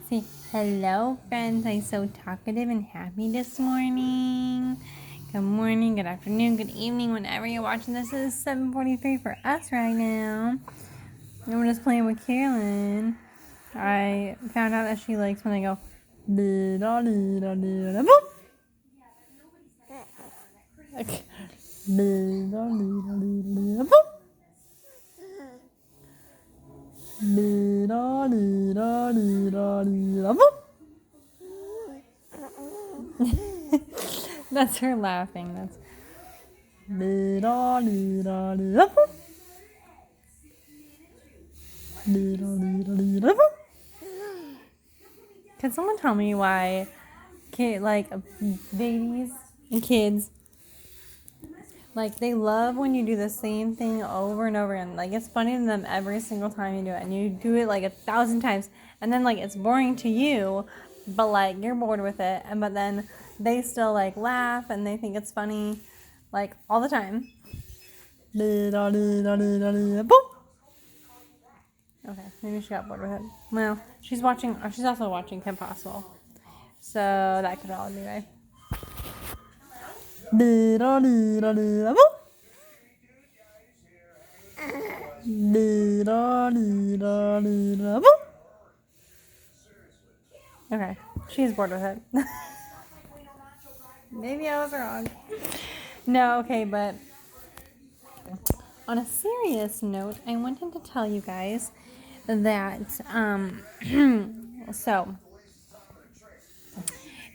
Say hello, friends. I'm so talkative and happy this morning. Good morning, good afternoon, good evening, whenever you're watching this. It is 7:43 for us right now. And we're just playing with Carolyn. I found out that she likes when I go boop. Okay. Boop. That's her laughing. That's Can someone tell me why babies and kids, like, they love when you do the same thing over and over again. Like, it's funny to them every single time you do it, and you do it like 1,000 times, and then like it's boring to you, but like you're bored with it, and but then they still like laugh and they think it's funny, like all the time. Okay, maybe she got bored with it. Well, she's also watching Kim Possible, so that could all be right. Okay, she's bored with it. Maybe I was wrong. No, okay, but on a serious note, I wanted to tell you guys that so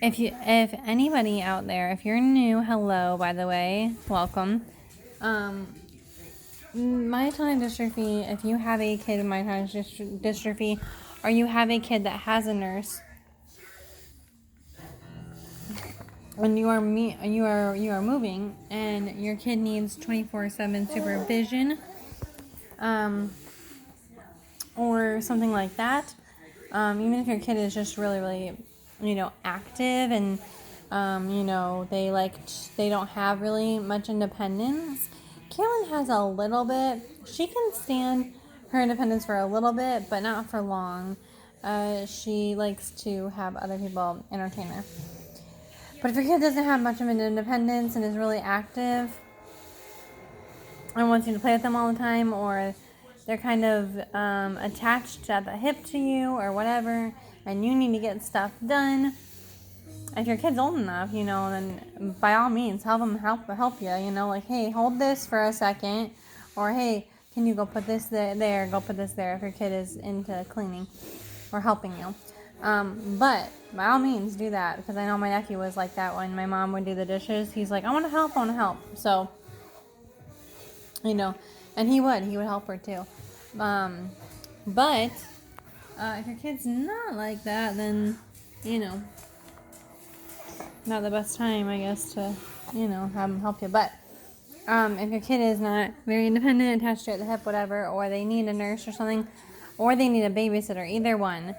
if anybody out there, if you're new, hello, by the way, welcome. Myotonic dystrophy, if you have a kid with myotonic dystrophy, or you have a kid that has a nurse, and you are moving, and your kid needs 24/7 supervision, or something like that. Even if your kid is just really, really, active, and they don't have really much independence. Carolyn has a little bit. She can stand her independence for a little bit, but not for long. She likes to have other people entertain her. But if your kid doesn't have much of an independence and is really active and wants you to play with them all the time, or they're kind of attached at the hip to you or whatever, and you need to get stuff done, if your kid's old enough, then by all means help you, like, hey, hold this for a second, or hey, can you go put this there, go put this there, if your kid is into cleaning or helping you. But by all means do that, because I know my nephew was like that when my mom would do the dishes. He's like, I want to help. So, and he would help her too. But if your kid's not like that, then, not the best time, I guess, to, have them help you. But if your kid is not very independent, attached to at the hip, whatever, or they need a nurse or something, or they need a babysitter, either one.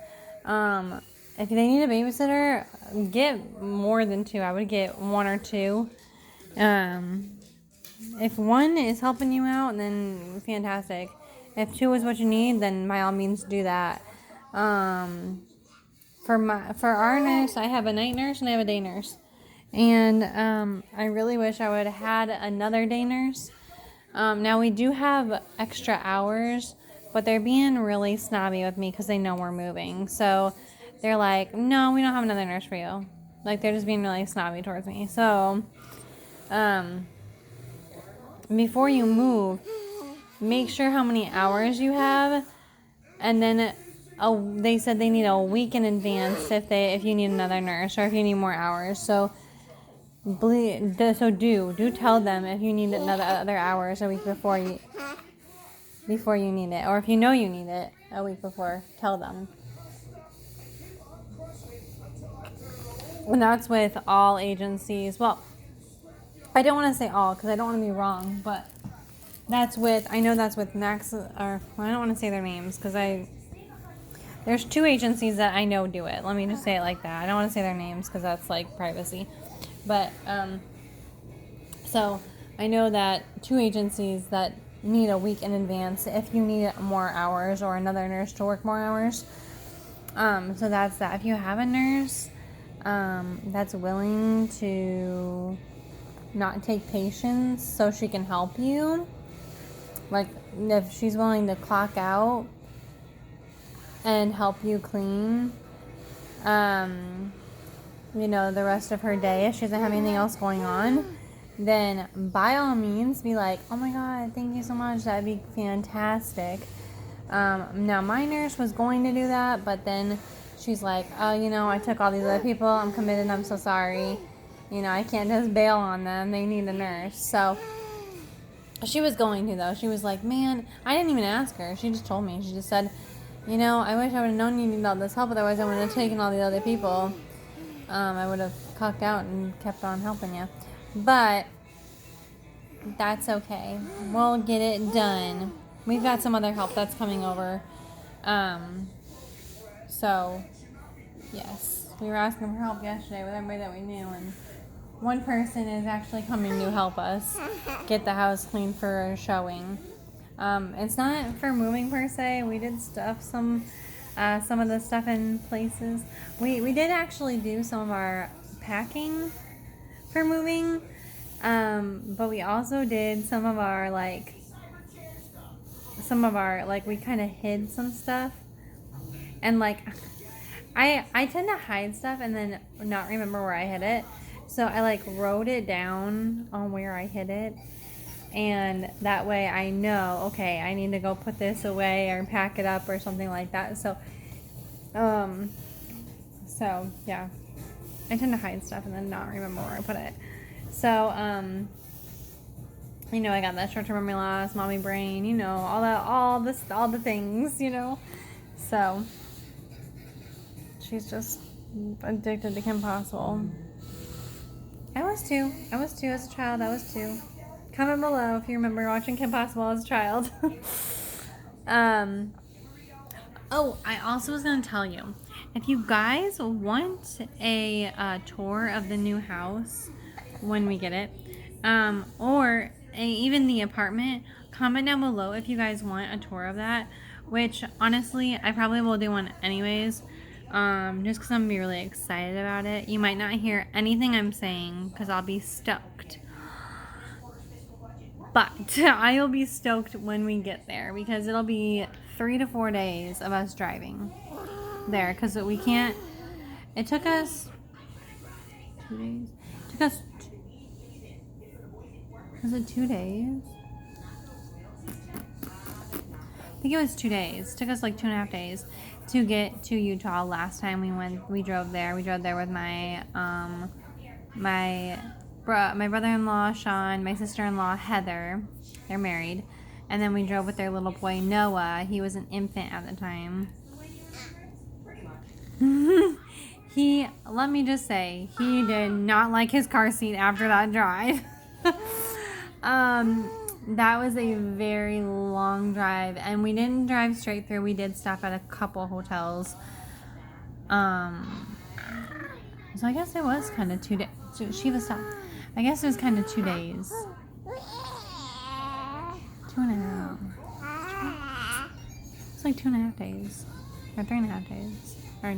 If they need a babysitter, get more than two. I would get one or two. If one is helping you out, then fantastic. If two is what you need, then by all means do that. For our nurse, I have a night nurse and I have a day nurse. And I really wish I would have had another day nurse. Now we do have extra hours, but they're being really snobby with me because they know we're moving. So they're like, no, we don't have another nurse for you. Like, they're just being really snobby towards me. So before you move, make sure how many hours you have, and then they said they need a week in advance if you need another nurse or if you need more hours. So do tell them if you need other hours a week before you need it, or if you know you need it a week before, tell them. And that's with all agencies. Well, I don't want to say all because I don't want to be wrong, but I know that's with Max, or I don't want to say their names because there's two agencies that I know do it. Let me just say it like that. I don't want to say their names because that's like privacy. But, so I know that two agencies that need a week in advance if you need more hours or another nurse to work more hours. So that's that. If you have a nurse that's willing to not take patients so she can help you, like if she's willing to clock out and help you clean, the rest of her day, if she doesn't have anything else going on, then by all means be like, oh my God, thank you so much. That'd be fantastic. Now my nurse was going to do that, but then she's like, oh, I took all these other people. I'm committed. I'm so sorry. I can't just bail on them. They need a nurse. So she was going to, though. She was like, man, I didn't even ask her. She just told me. She just said, I wish I would have known you needed all this help. Otherwise, I wouldn't have taken all the other people. I would have cocked out and kept on helping you. But that's okay. We'll get it done. We've got some other help that's coming over. So, yes. We were asking for help yesterday with everybody that we knew, and one person is actually coming to help us get the house clean for a showing. It's not for moving per se. We did stuff some of the stuff in places. We did actually do some of our packing for moving, but we also did some of our we kind of hid some stuff, and I tend to hide stuff and then not remember where I hid it. So I wrote it down on where I hid it. And that way I know, okay, I need to go put this away or pack it up or something like that. So yeah. I tend to hide stuff and then not remember where I put it. So, I got that short-term memory loss, mommy brain, all the things, So she's just addicted to Kim Possible. I was too as a child. I was too. Comment below if you remember watching Kim Possible as a child. I also was going to tell you, if you guys want a tour of the new house when we get it, or even the apartment, comment down below if you guys want a tour of that, which honestly I probably will do one anyways, just because I'm going to be really excited about it. You might not hear anything I'm saying because I'll be stoked. But I will be stoked when we get there because it'll be 3 to 4 days of us driving there because we can't. It took us 2 days. Was it 2 days? I think it was 2 days. It took us 2.5 days to get to Utah. Last time we drove there. We drove there with my brother-in-law, Sean, my sister-in-law, Heather. They're married. And then we drove with their little boy, Noah. He was an infant at the time. Let me just say, he did not like his car seat after that drive. That was a very long drive. And we didn't drive straight through. We did stop at a couple hotels. So I guess it was kind of 2 days. Shiva, stop. I guess it was kind of 2 days. 2.5. It's 2.5 days. Or 3.5 days. Or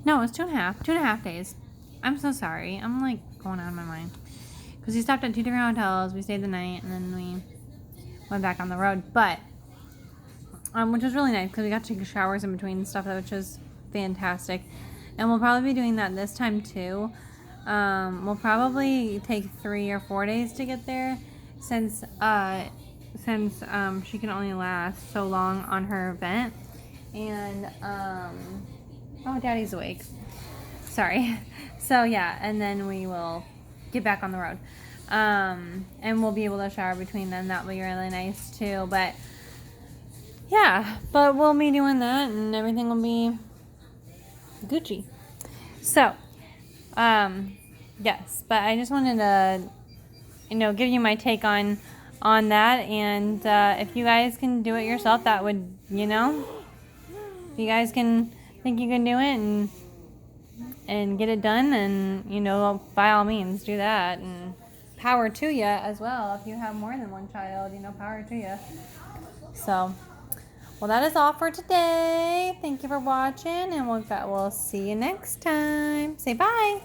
no, it was 2.5. 2.5 days. I'm so sorry. I'm going out of my mind. Because we stopped at 2 different hotels. We stayed the night and then we went back on the road. But which was really nice because we got to take showers in between and stuff, which was fantastic. And we'll probably be doing that this time too. We'll probably take 3 or 4 days to get there since she can only last so long on her vent. And Daddy's awake. Sorry. So yeah, and then we will get back on the road. And we'll be able to shower between them. That'll be really nice too. But yeah, but we'll be doing that and everything will be Gucci. So, yes, but I just wanted to, give you my take on that. And if you guys can do it yourself, that would, if you guys think you can do it and get it done, and by all means do that, and power to you as well. If you have more than one child, power to you. So Well, that is all for today. Thank you for watching, and we'll see you next time. Say bye.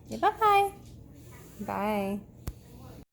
Say bye-bye. Bye.